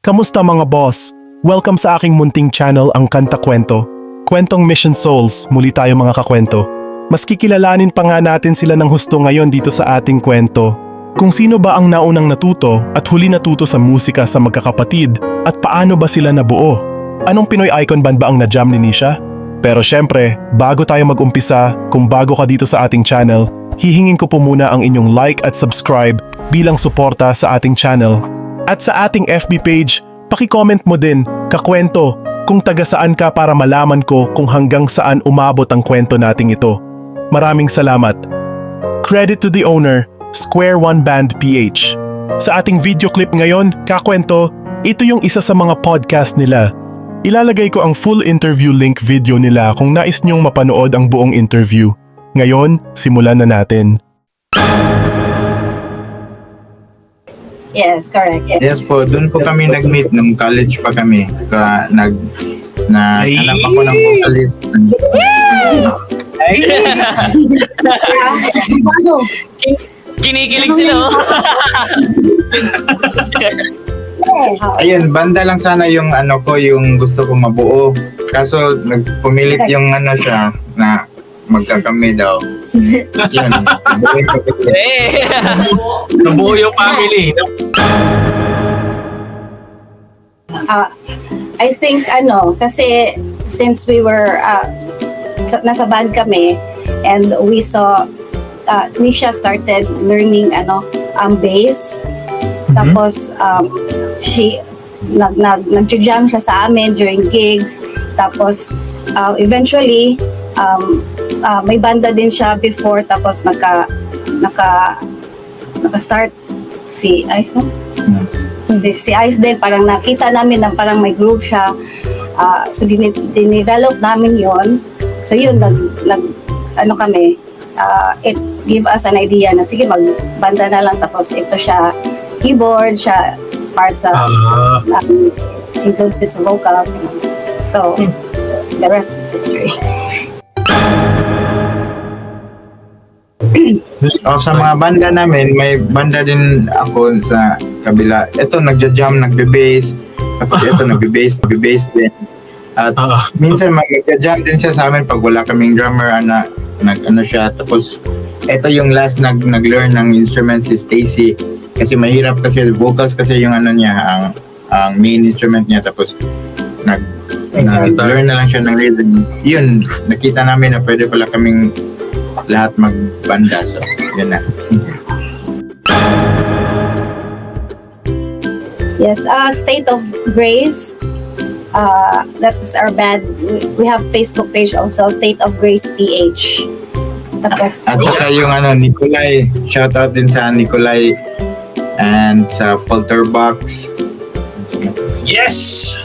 Kamusta mga boss? Welcome sa aking munting channel ang Kanta Kwento. Kwentong Mission Souls, muli tayo mga kakwento. Mas kikilalanin pa nga natin sila ng husto ngayon dito sa ating kwento. Kung sino ba ang naunang natuto at huli natuto sa musika sa magkakapatid at paano ba sila nabuo? Anong Pinoy icon band ba ang na-jam ni Nisha? Pero syempre, bago tayo mag-umpisa, kung bago ka dito sa ating channel, hihingin ko po muna ang inyong like at subscribe bilang suporta sa ating channel. At sa ating FB page, paki-comment mo din, kakwento, kung taga saan ka para malaman ko kung hanggang saan umabot ang kwento nating ito. Maraming salamat. Credit to the owner, Square One Band PH. Sa ating video clip ngayon, kakwento, ito yung isa sa mga podcast nila. Ilalagay ko ang full interview link video nila kung nais niyong mapanood ang buong interview. Ngayon, simulan na natin. Yes, correct. Yes. Yes po, doon po kami nag-meet nung college pa kami. Alam ako ng vocalist. Ay! Kinikilig sila, oh. Ayun, banda lang sana yung yung gusto ko mabuo. Kaso nagpumilit yung siya na magkakami daw. Yun. Nabuo yung family. I think kasi since we were nasa band kami and we saw Nisha started learning bass. Tapos she nag-jam siya sa amin during gigs. Tapos eventually may banda din siya before, tapos naka-start si Ice, no? Si Ice din, parang nakita namin na parang may groove siya. So dinevelop namin yon. So yun, kami, it give us an idea na sige, magbanda na lang, tapos ito siya, keyboard, siya part sa included sa vocals. So the rest is history. Sa mga banda namin, may banda din ako sa kabila. Ito nagja-jam, nagbe-bass. Tapos ito nagbe-bass din. At minsan mag-jam din siya sa amin pag wala kaming drummer siya. Tapos ito yung last nag-learn ng instrument si Stacy. Kasi mahirap kasi vocals kasi yung niya, ang main instrument niya. Tapos nag-learn na lang siya ng rhythm. Yun, nakita namin na pwede pala kaming lahat magbanda. So, yun na. Yes, State of Grace. That's our band. We have Facebook page also, State of Grace PH. Tapos, At saka yung Nikolay. Shoutout din sa Nikolay and sa Falterbox. Yes!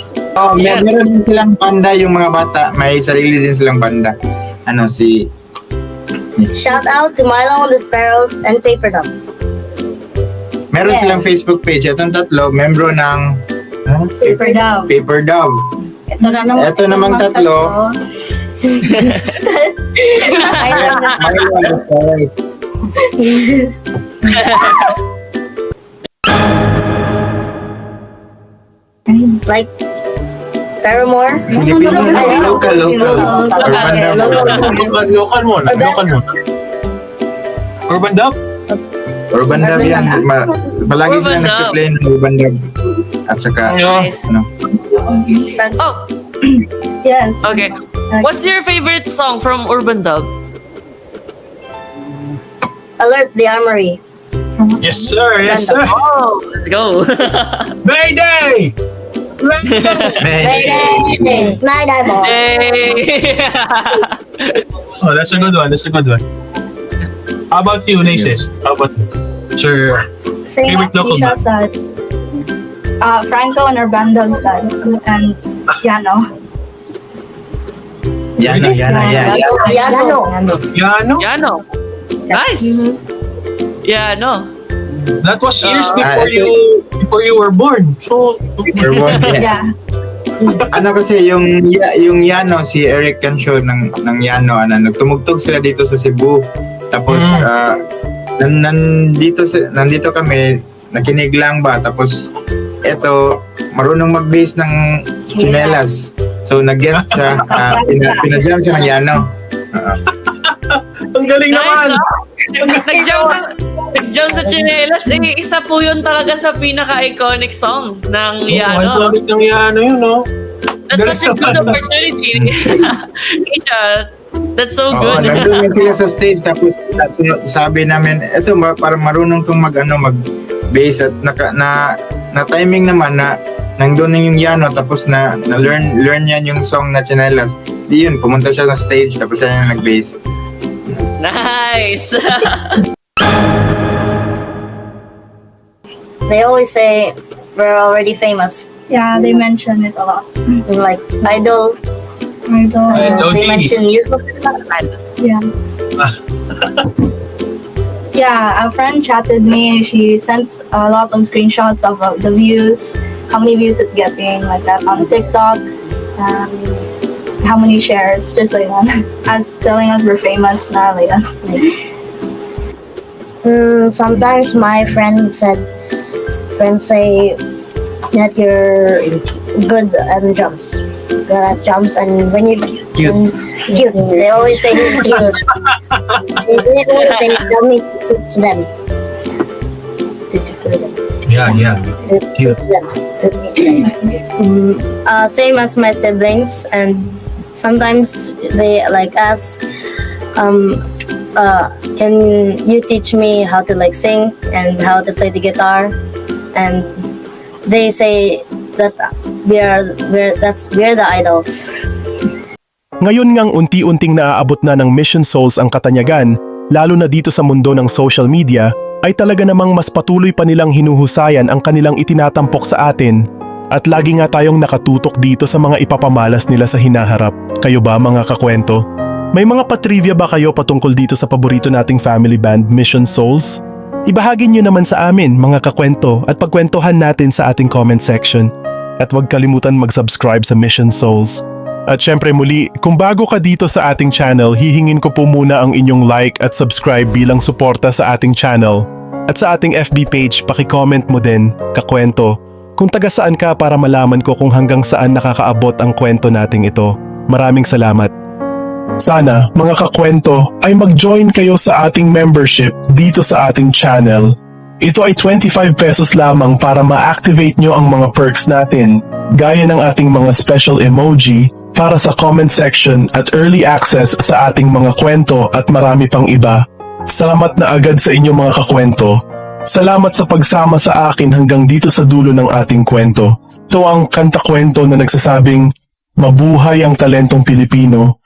Meron din silang banda yung mga bata. May sarili din silang banda. Shout out to Milo and the Sparrows and Paper Dog. Meron Yes. silang Facebook page. Itong tatlo, membro ng Paper Dove. Paper Dove. Ito namang tatlo. Milo and the Milo and the Sparrows. Like Paramore. Filipino. Local. Local mo. Urban Dub? Urban Dove yan. Palagi Urban silang Dove. nag-play ng Urban Dove. At saka, Nice. Oh, Yes. okay. What's your favorite song from Urban Dub? Alert the Armory. Yes, sir. Yes, sir. Oh, let's go. Mayday! Mayday! Mayday mo. Hey. Oh, that's a good one. How about you, Naces? How about you? Sir, Same Favorite as local Nisha band? said. Franco and our band Dove said. And Yano. Yano. Yano. Yano? Yano. Nice. Yeah, no. That was years Ah, before you were born. So, Urban, yeah. Yeah. Kasi yung Yano, si Eric Cancio ng Yano, nagtumugtog sila dito sa Cebu. Tapos nandito kami, nakinig lang ba, tapos eto marunong mag-bass ng chinelas. So nag-get siya, pinajam siya ng Yano. Ang galing naman! Nag-jump sa chinelas. Isa po yun talaga sa pinaka-iconic song ng Yano. Iconic ng Yano yun, no? That's such a good opportunity. Isha, that's so good. Nandun nga sila sa stage, tapos sabi namin, eto, para marunong tong mag-bass at na timing naman na nandun na yung Yano, tapos na-learn niya yung song na chinelas. Di yun, pumunta siya sa stage, tapos siya yung nag-bass. Nice! They always say we're already famous. Yeah, they mention it a lot. Like Idol. Idol They TV. mention Yusuf. Yeah. Yeah, a friend chatted me. She sends lots of screenshots of the views, how many views it's getting, like that on TikTok, how many shares, just like that. As telling us we're famous now, like that. Sometimes my friends say that you're good at jumps. Good at jumps, and when you're Cute. cute. They always say he's cute. They tell me to teach them. Yeah. Cute. Same as my siblings, and sometimes they like ask, can you teach me how to like sing and how to play the guitar? And they say that we're the idols. Ngayon ngang unti-unting naaabot na ng Mission Souls ang katanyagan, lalo na dito sa mundo ng social media, ay talaga namang mas patuloy pa nilang hinuhusayan ang kanilang itinatampok sa atin. At lagi nga tayong nakatutok dito sa mga ipapamalas nila sa hinaharap. Kayo ba mga kakwento? May mga patrivia ba kayo patungkol dito sa paborito nating family band Mission Souls? Ibahagi nyo naman sa amin mga kakwento at pagkwentuhan natin sa ating comment section. At huwag kalimutan mag-subscribe sa Mission Souls. At syempre muli, kung bago ka dito sa ating channel, hihingin ko po muna ang inyong like at subscribe bilang suporta sa ating channel. At sa ating FB page, paki-comment mo din, kakwento, kung taga saan ka para malaman ko kung hanggang saan nakakaabot ang kwento nating ito. Maraming salamat. Sana, mga kakwento, ay mag-join kayo sa ating membership dito sa ating channel. Ito ay 25 pesos lamang para ma-activate nyo ang mga perks natin, gaya ng ating mga special emoji para sa comment section at early access sa ating mga kwento at marami pang iba. Salamat na agad sa inyo mga kakwento. Salamat sa pagsama sa akin hanggang dito sa dulo ng ating kwento. Ito ang kanta kwento na nagsasabing, mabuhay ang talentong Pilipino.